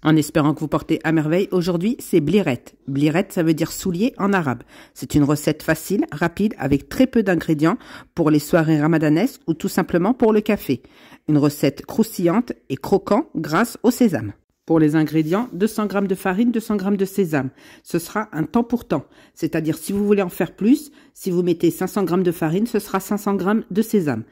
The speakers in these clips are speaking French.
En espérant que vous portez à merveille, aujourd'hui c'est blirette. Blirette, ça veut dire soulier en arabe. C'est une recette facile, rapide, avec très peu d'ingrédients pour les soirées ramadanesques ou tout simplement pour le café. Une recette croustillante et croquant grâce au sésame. Pour les ingrédients, 200 g de farine, 200 g de sésame. Ce sera un temps pour temps. C'est-à-dire si vous voulez en faire plus, si vous mettez 500 g de farine, ce sera 500 g de sésame.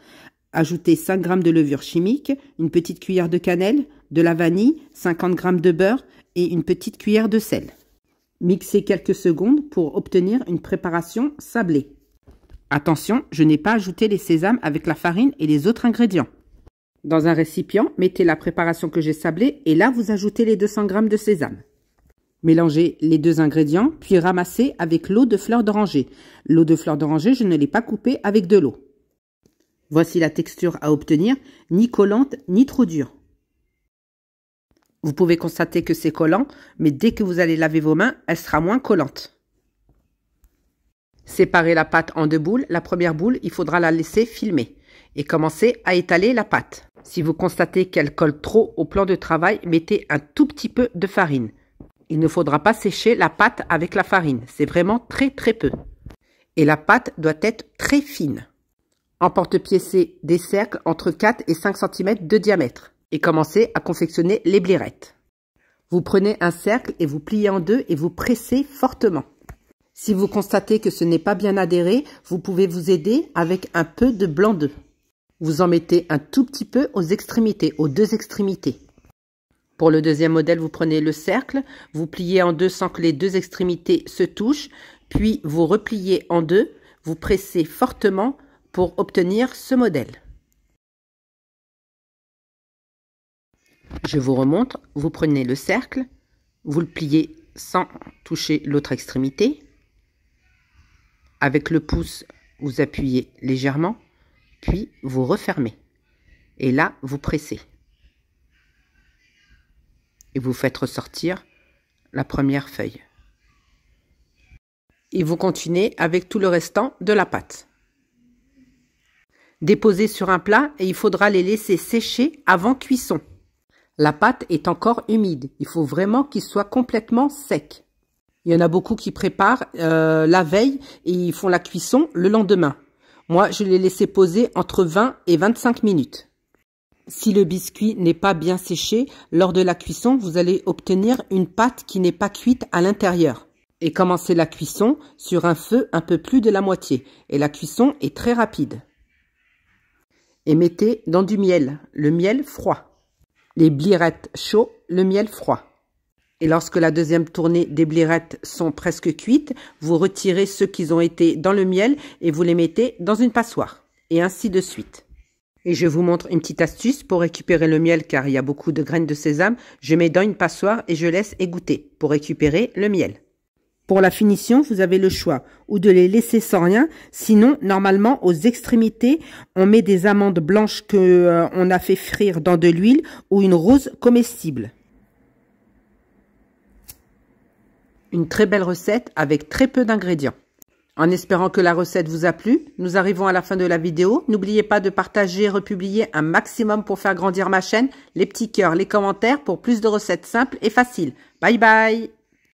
Ajoutez 5 g de levure chimique, une petite cuillère de cannelle, de la vanille, 50 g de beurre et une petite cuillère de sel. Mixez quelques secondes pour obtenir une préparation sablée. Attention, je n'ai pas ajouté les sésames avec la farine et les autres ingrédients. Dans un récipient, mettez la préparation que j'ai sablée et là vous ajoutez les 200 g de sésame. Mélangez les deux ingrédients puis ramassez avec l'eau de fleur d'oranger. L'eau de fleur d'oranger, je ne l'ai pas coupée avec de l'eau. Voici la texture à obtenir, ni collante ni trop dure. Vous pouvez constater que c'est collant, mais dès que vous allez laver vos mains, elle sera moins collante. Séparez la pâte en deux boules. La première boule, il faudra la laisser filmer et commencer à étaler la pâte. Si vous constatez qu'elle colle trop au plan de travail, mettez un tout petit peu de farine. Il ne faudra pas sécher la pâte avec la farine, c'est vraiment très peu. Et la pâte doit être très fine. Emporte-piécez des cercles entre 4 et 5 cm de diamètre et commencez à confectionner les blirettes. Vous prenez un cercle et vous pliez en deux et vous pressez fortement. Si vous constatez que ce n'est pas bien adhéré, vous pouvez vous aider avec un peu de blanc d'œuf. Vous en mettez un tout petit peu aux extrémités, aux deux extrémités. Pour le deuxième modèle, vous prenez le cercle, vous pliez en deux sans que les deux extrémités se touchent, puis vous repliez en deux, vous pressez fortement pour obtenir ce modèle. Je vous remontre, vous prenez le cercle, vous le pliez sans toucher l'autre extrémité. Avec le pouce, vous appuyez légèrement, puis vous refermez. Et là, vous pressez. Et vous faites ressortir la première feuille. Et vous continuez avec tout le restant de la pâte. Déposez sur un plat et il faudra les laisser sécher avant cuisson. La pâte est encore humide. Il faut vraiment qu'il soit complètement sec. Il y en a beaucoup qui préparent la veille et ils font la cuisson le lendemain. Moi, je l'ai laissé poser entre 20 et 25 minutes. Si le biscuit n'est pas bien séché, lors de la cuisson, vous allez obtenir une pâte qui n'est pas cuite à l'intérieur. Et commencez la cuisson sur un feu un peu plus de la moitié. Et la cuisson est très rapide. Et mettez dans du miel, le miel froid. Les blirettes chauds, le miel froid. Et lorsque la deuxième tournée des blirettes sont presque cuites, vous retirez ceux qui ont été dans le miel et vous les mettez dans une passoire. Et ainsi de suite. Et je vous montre une petite astuce pour récupérer le miel car il y a beaucoup de graines de sésame. Je mets dans une passoire et je laisse égoutter pour récupérer le miel. Pour la finition, vous avez le choix ou de les laisser sans rien. Sinon, normalement, aux extrémités, on met des amandes blanches que on a fait frire dans de l'huile ou une rose comestible. Une très belle recette avec très peu d'ingrédients. En espérant que la recette vous a plu, nous arrivons à la fin de la vidéo. N'oubliez pas de partager et republier un maximum pour faire grandir ma chaîne. Les petits cœurs, les commentaires pour plus de recettes simples et faciles. Bye bye!